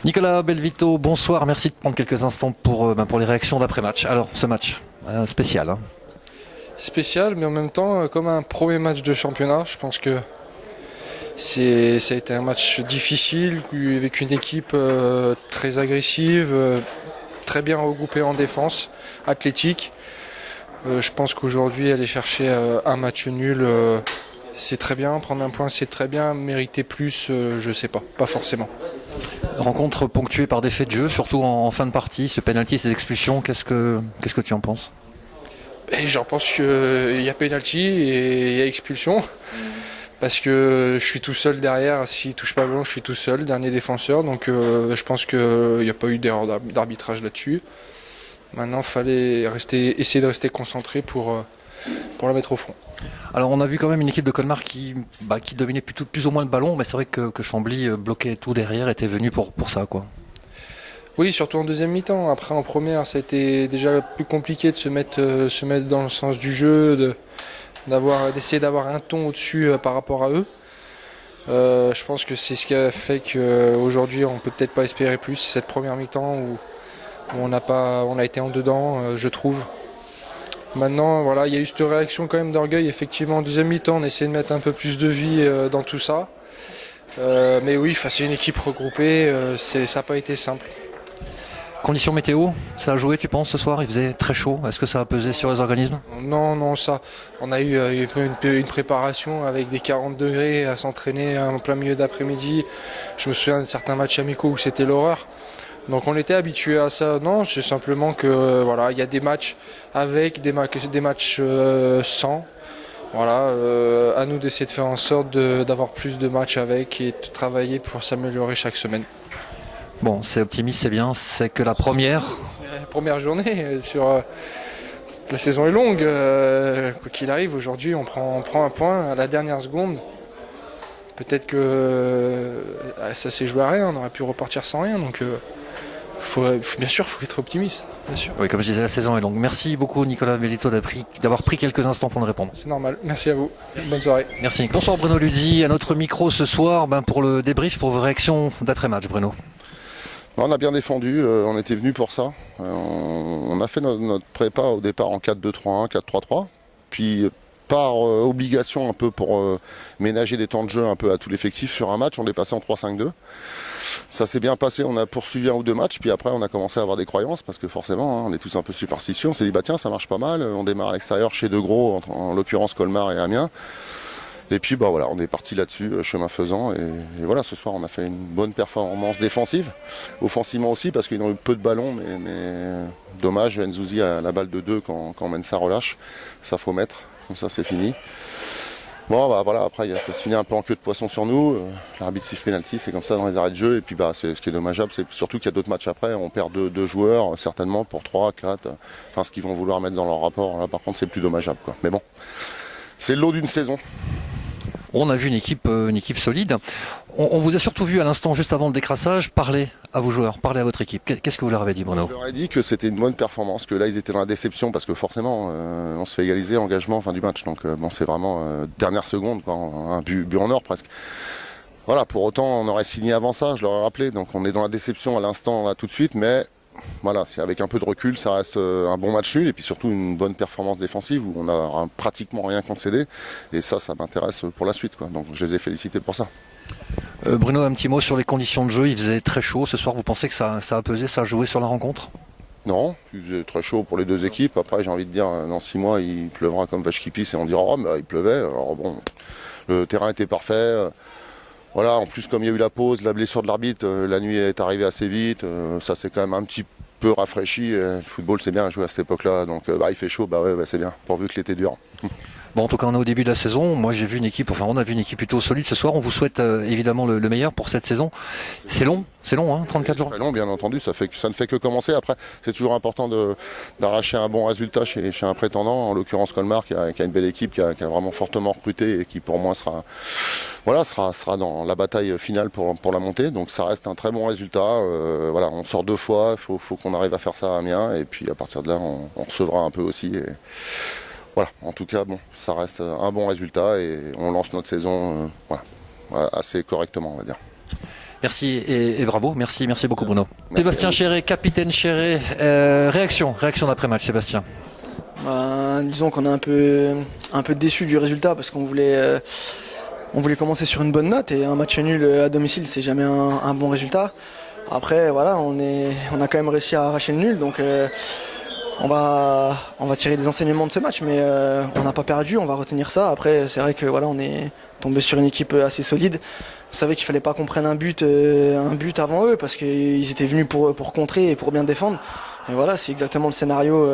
Nicolas Belvito, bonsoir, merci de prendre quelques instants pour les réactions d'après-match. Alors, ce match, spécial, hein. Spécial, mais en même temps, comme un premier match de championnat, je pense que ça a été un match difficile, avec une équipe très agressive, très bien regroupée en défense, athlétique. Je pense qu'aujourd'hui, aller chercher un match nul, c'est très bien. Prendre un point, c'est très bien. Mériter plus, je sais pas, pas forcément. Rencontre ponctuée par des faits de jeu, surtout en fin de partie, ce penalty, ces expulsions, qu'est-ce que tu en penses? Et j'en pense qu'il y a penalty et il y a expulsion. Parce que je suis tout seul derrière, s'il touche pas le ballon, je suis tout seul, dernier défenseur. Donc je pense qu'il n'y a pas eu d'erreur d'arbitrage là-dessus. Maintenant, il fallait essayer de rester concentré pour la mettre au fond. Alors on a vu quand même une équipe de Colmar qui dominait plus ou moins le ballon, mais c'est vrai que Chambly bloquait tout derrière, était venu pour ça, quoi. Oui, surtout en deuxième mi-temps. Après, en première, ça a été déjà plus compliqué de se mettre dans le sens du jeu, d'essayer d'avoir un ton au-dessus par rapport à eux. Je pense que c'est ce qui a fait qu'aujourd'hui, on peut peut-être pas espérer plus. C'est cette première mi-temps où on a été en dedans, je trouve. Maintenant, voilà, il y a eu cette réaction quand même d'orgueil. Effectivement, en deuxième mi-temps, on essaie de mettre un peu plus de vie dans tout ça. Mais oui, face à une équipe regroupée, ça n'a pas été simple. Conditions météo, ça a joué, tu penses, ce soir? Il faisait très chaud. Est-ce que ça a pesé sur les organismes? Non, non, ça. On a eu une préparation avec des 40 degrés à s'entraîner en plein milieu d'après-midi. Je me souviens de certains matchs amicaux où c'était l'horreur. Donc on était habitué à ça. Non, c'est simplement que voilà, il y a des matchs avec, des matchs sans. Voilà, à nous d'essayer de faire en sorte d'avoir plus de matchs avec et de travailler pour s'améliorer chaque semaine. Bon, c'est optimiste, c'est bien. C'est que la première. Première journée la saison est longue. Quoi qu'il arrive, aujourd'hui, on prend un point à la dernière seconde. Peut-être que ça s'est joué à rien. On aurait pu repartir sans rien. Donc, bien sûr, il faut être optimiste. Bien sûr. Oui, comme je disais, la saison est longue. Merci beaucoup, Nicolas Belvito, d'avoir pris quelques instants pour nous répondre. C'est normal. Merci à vous. Bonne soirée. Merci. Bonsoir, Bruno Luzi. À notre micro ce soir, pour le débrief, pour vos réactions d'après-match, Bruno. On a bien défendu, on était venu pour ça. On a fait notre prépa au départ en 4-2-3-1, 4-3-3. Puis par obligation un peu pour ménager des temps de jeu un peu à tout l'effectif sur un match, on est passé en 3-5-2. Ça s'est bien passé, on a poursuivi un ou deux matchs, puis après on a commencé à avoir des croyances, parce que forcément, on est tous un peu superstitieux. On s'est dit, bah tiens, ça marche pas mal, on démarre à l'extérieur chez deux gros, en l'occurrence Colmar et Amiens. Et puis bah voilà, on est parti là-dessus, chemin faisant, et voilà, ce soir on a fait une bonne performance défensive, offensivement aussi, parce qu'ils ont eu peu de ballons, mais dommage, Nzouzi a la balle de 2 quand Mensa relâche, ça faut mettre, comme ça c'est fini. Bon bah voilà, après ça se finit un peu en queue de poisson sur nous, l'arbitre siffle penalty, c'est comme ça dans les arrêts de jeu, et puis bah ce qui est dommageable, c'est surtout qu'il y a d'autres matchs après, on perd deux joueurs, certainement pour 3, 4, enfin ce qu'ils vont vouloir mettre dans leur rapport, là par contre c'est plus dommageable, quoi. Mais bon, c'est le lot d'une saison. On a vu une équipe solide. On vous a surtout vu à l'instant, juste avant le décrassage, parler à vos joueurs, parler à votre équipe. Qu'est-ce que vous leur avez dit, Bruno? Je leur ai dit que c'était une bonne performance, que là ils étaient dans la déception parce que forcément on se fait égaliser engagement fin du match. Donc bon, c'est vraiment dernière seconde, quoi, un but en or presque. Voilà, pour autant on aurait signé avant ça, je leur ai rappelé. Donc on est dans la déception à l'instant là tout de suite, mais voilà, c'est avec un peu de recul, ça reste un bon match nul et puis surtout une bonne performance défensive où on a pratiquement rien concédé. Et ça m'intéresse pour la suite, quoi. Donc je les ai félicités pour ça. Bruno, un petit mot sur les conditions de jeu. Il faisait très chaud ce soir. Vous pensez que ça a pesé, ça a joué sur la rencontre? Non, il faisait très chaud pour les deux équipes. Après, j'ai envie de dire, dans 6 mois, il pleuvra comme vache qui pisse et on dira, oh, mais il pleuvait. Alors bon, le terrain était parfait. Voilà, en plus, comme il y a eu la pause, la blessure de l'arbitre, la nuit est arrivée assez vite. Ça s'est quand même un petit peu rafraîchi. Le football, c'est bien à jouer à cette époque-là. Donc, il fait chaud, c'est bien, pourvu que l'été dure. Bon, en tout cas, on est au début de la saison. Moi, on a vu une équipe plutôt solide ce soir. On vous souhaite évidemment le meilleur pour cette saison. C'est long, hein, 34 jours. C'est long, bien entendu. Ça ne fait que commencer. Après, c'est toujours important d'arracher un bon résultat chez un prétendant, en l'occurrence Colmar, qui a une belle équipe, qui a vraiment fortement recruté et qui, pour moi, sera dans la bataille finale pour la montée. Donc, ça reste un très bon résultat. Voilà, on sort 2 fois. Il faut qu'on arrive à faire ça à Amiens. Et puis, à partir de là, on recevra un peu aussi. Et voilà, en tout cas, bon, ça reste un bon résultat et on lance notre saison assez correctement, on va dire. Merci et bravo, merci beaucoup Bruno. Merci Sébastien à vous. Chéré, capitaine Chéré, réaction d'après-match Sébastien. Disons qu'on est un peu déçu du résultat parce qu'on voulait commencer sur une bonne note et un match nul à domicile c'est jamais un bon résultat. Après voilà, on a quand même réussi à arracher le nul, donc on va tirer des enseignements de ce match, mais on n'a pas perdu, on va retenir ça. Après c'est vrai que voilà, on est tombé sur une équipe assez solide. On savait qu'il fallait pas qu'on prenne un but avant eux parce qu'ils étaient venus pour contrer et pour bien défendre. Et voilà, c'est exactement le scénario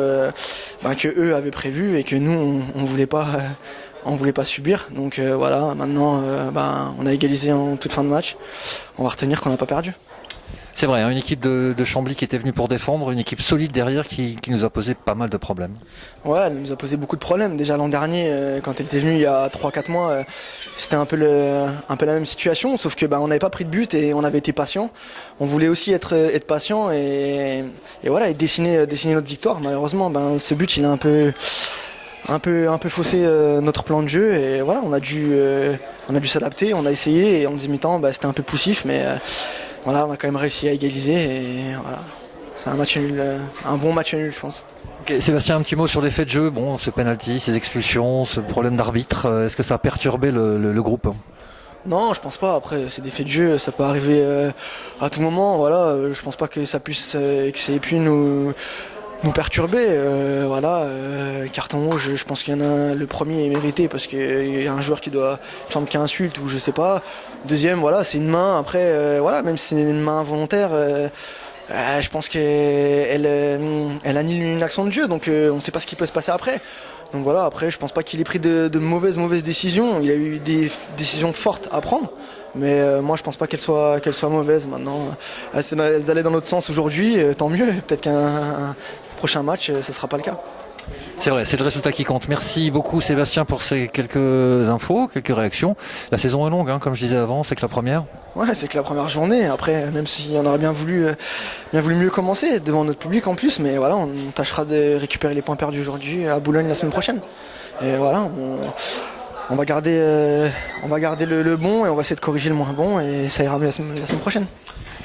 que eux avaient prévu et que nous on voulait pas subir. Donc voilà, maintenant on a égalisé en toute fin de match. On va retenir qu'on n'a pas perdu. C'est vrai, une équipe de Chambly qui était venue pour défendre, une équipe solide derrière qui nous a posé pas mal de problèmes. Ouais, elle nous a posé beaucoup de problèmes. Déjà l'an dernier, quand elle était venue il y a 3-4 mois, c'était un peu la même situation, sauf que on n'avait pas pris de but et on avait été patient. On voulait aussi être patient et voilà, et dessiner notre victoire. Malheureusement, ce but il a un peu faussé notre plan de jeu et voilà, on a dû s'adapter, on a essayé et en deuxième mi-temps c'était un peu poussif, mais voilà, on a quand même réussi à égaliser et voilà, c'est un match nul, un bon match nul je pense. Ok, Sébastien, un petit mot sur l'effet de jeu, ce penalty, ces expulsions, ce problème d'arbitre, est-ce que ça a perturbé le groupe? Non, je pense pas. Après, c'est des faits de jeu, ça peut arriver à tout moment. Voilà, je pense pas que ça puisse, que ça ait pu nous perturber. Carton rouge, je pense qu'il y en a le premier est mérité parce qu'il y a un joueur il me semble qu'il y a insulte ou je sais pas. Deuxième, voilà, c'est une main. Après, même si c'est une main volontaire. Je pense qu'elle annule une action de jeu, donc on ne sait pas ce qui peut se passer après. Donc voilà, après je pense pas qu'il ait pris de mauvaises décisions. Il a eu des décisions fortes à prendre, mais moi je pense pas qu'elles soient mauvaises. Maintenant, elles allaient dans l'autre sens aujourd'hui, tant mieux. Peut-être qu'un prochain match, ça sera pas le cas. C'est vrai, c'est le résultat qui compte. Merci beaucoup Sébastien pour ces quelques infos, quelques réactions. La saison est longue, comme je disais avant, c'est que la première. Ouais, c'est que la première journée. Après, même si on aurait bien voulu mieux commencer devant notre public en plus, mais voilà, on tâchera de récupérer les points perdus aujourd'hui à Boulogne la semaine prochaine. Et voilà, on va garder le bon et on va essayer de corriger le moins bon et ça ira mieux la semaine prochaine.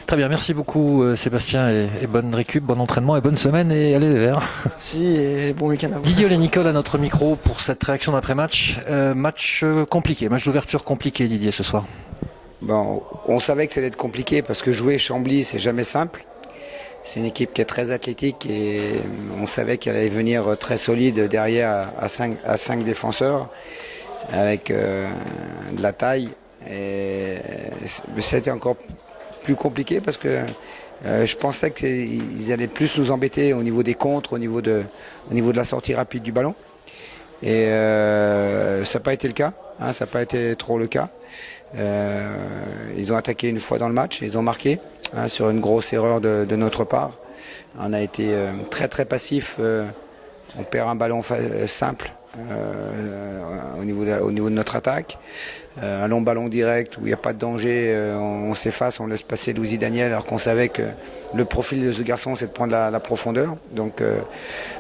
Très bien, merci beaucoup Sébastien et bonne récup, bon entraînement et bonne semaine et allez les Verts. Merci et bon week-end à vous. Didier Olénicole à notre micro pour cette réaction d'après-match. Match compliqué, match d'ouverture compliqué Didier ce soir. Bon, on savait que ça allait être compliqué parce que jouer Chambly, c'est jamais simple. C'est une équipe qui est très athlétique et on savait qu'elle allait venir très solide derrière à 5 défenseurs avec de la taille. Et ça a été encore plus compliqué parce que je pensais qu'ils allaient plus nous embêter au niveau des contres, au niveau de la sortie rapide du ballon. Et ça n'a pas été le cas, ça n'a pas été trop le cas. Ils ont attaqué une fois dans le match, ils ont marqué sur une grosse erreur de notre part. On a été très très passif, on perd un ballon simple au niveau de notre attaque. Un long ballon direct où il n'y a pas de danger, on s'efface, on laisse passer Louis Daniel alors qu'on savait que le profil de ce garçon c'est de prendre la profondeur. Donc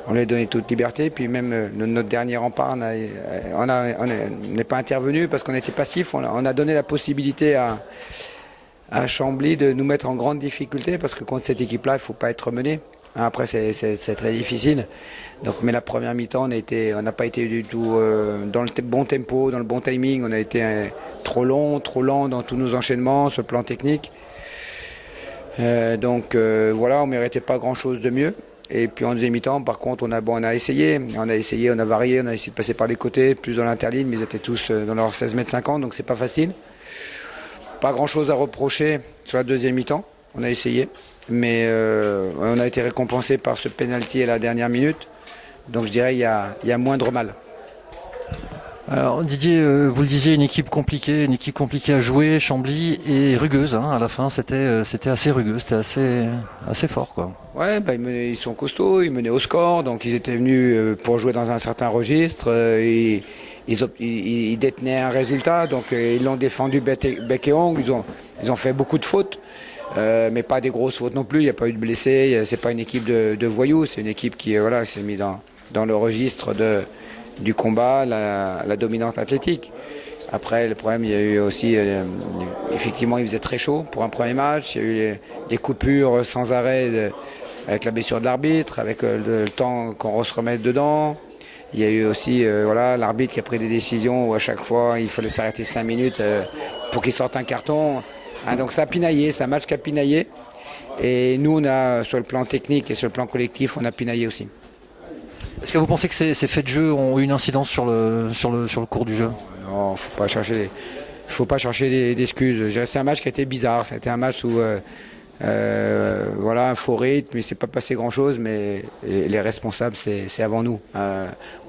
on lui a donné toute liberté. Puis même notre dernier rempart, on n'est pas intervenu parce qu'on était passif. On a donné la possibilité à Chambly de nous mettre en grande difficulté parce que contre cette équipe-là, il ne faut pas être mené. Après, c'est très difficile. Donc, mais la première mi-temps, on n'a pas été du tout dans le bon tempo, dans le bon timing. On a été trop lent dans tous nos enchaînements, ce plan technique. Donc voilà, on ne méritait pas grand-chose de mieux. Et puis en deuxième mi-temps, par contre, on a essayé, on a varié, on a essayé de passer par les côtés, plus dans l'interligne, mais ils étaient tous dans leurs 16 mètres 50, donc c'est pas facile. Pas grand-chose à reprocher sur la deuxième mi-temps, on a essayé. Mais on a été récompensé par ce pénalty à la dernière minute. Donc je dirais qu'il y a moindre mal. Alors Didier, vous le disiez, une équipe compliquée à jouer, Chambly, et rugueuse. À la fin, c'était assez rugueux, c'était assez fort, quoi. Ouais, ils sont costauds, ils menaient au score, donc ils étaient venus pour jouer dans un certain registre. Ils détenaient un résultat, donc ils l'ont défendu bec et ongle. Ils ont fait beaucoup de fautes. Mais pas des grosses fautes non plus, il n'y a pas eu de blessés, c'est pas une équipe de voyous, c'est une équipe qui s'est mise dans le registre du combat, la dominante athlétique. Après, le problème, il y a eu aussi, effectivement, il faisait très chaud pour un premier match. Il y a eu les coupures sans arrêt avec la blessure de l'arbitre, avec le temps qu'on se remette dedans. Il y a eu aussi voilà, l'arbitre qui a pris des décisions où à chaque fois, il fallait s'arrêter 5 minutes pour qu'il sorte un carton. Hein, donc ça a pinaillé, c'est un match qui a pinaillé. Et nous, on a, sur le plan technique et sur le plan collectif, on a pinaillé aussi. Est-ce que vous pensez que ces faits de jeu ont eu une incidence sur le cours du jeu? Non, faut pas chercher d'excuses. C'est un match qui a été bizarre. C'était un match où voilà, un faux rythme, il s'est pas passé grand-chose, mais les responsables, c'est avant nous.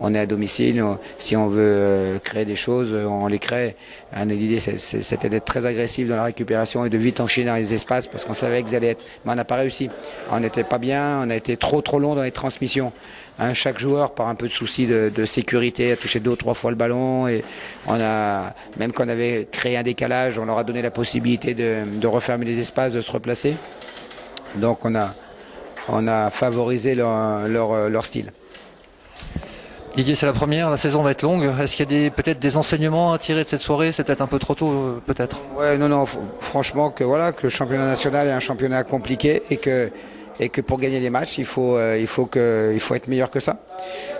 On est à domicile, si on veut créer des choses, on les crée. L'idée, c'était d'être très agressif dans la récupération et de vite enchaîner dans les espaces parce qu'on savait qu'ils allaient être. Mais on n'a pas réussi. On n'était pas bien, on a été trop long dans les transmissions. Chaque joueur, par un peu de souci de sécurité, a touché 2 ou 3 fois le ballon. Et même quand on avait créé un décalage, on leur a donné la possibilité de refermer les espaces, de se replacer. Donc on a favorisé leur style. Didier, c'est la première, la saison va être longue. Est-ce qu'il y a peut-être des enseignements à tirer de cette soirée? C'est peut-être un peu trop tôt, peut-être. Ouais, non, franchement que le championnat national est un championnat compliqué et que pour gagner les matchs, il faut être meilleur que ça.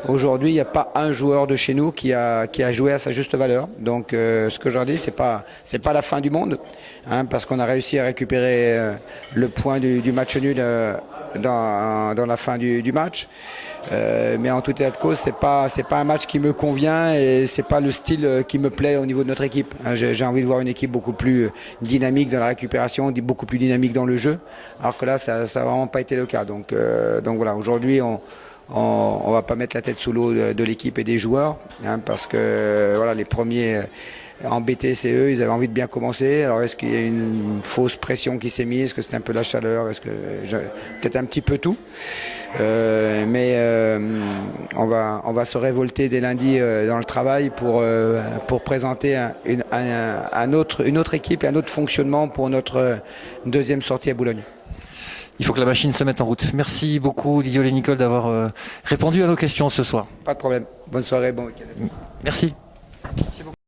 Aujourd'hui, il n'y a pas un joueur de chez nous qui a joué à sa juste valeur. Donc, ce que je leur dis, c'est pas la fin du monde, hein, parce qu'on a réussi à récupérer le point du match nul dans la fin du match. Mais en tout état de cause, c'est pas un match qui me convient et c'est pas le style qui me plaît au niveau de notre équipe. J'ai envie de voir une équipe beaucoup plus dynamique dans la récupération, beaucoup plus dynamique dans le jeu, alors que là, ça n'a vraiment pas été le cas. Donc voilà, aujourd'hui, on va pas mettre la tête sous l'eau de l'équipe et des joueurs, hein, parce que voilà, les premiers embêtés, c'est eux, ils avaient envie de bien commencer. Alors est-ce qu'il y a une fausse pression qui s'est mise? Est-ce que c'était un peu la chaleur? Peut-être un petit peu tout. Mais on va se révolter dès lundi dans le travail pour présenter une autre équipe et un autre fonctionnement pour notre deuxième sortie à Boulogne. Il faut que la machine se mette en route. Merci beaucoup Didier Olé-Nicole d'avoir répondu à nos questions ce soir. Pas de problème. Bonne soirée, bon week-end à tous. Merci. Merci beaucoup.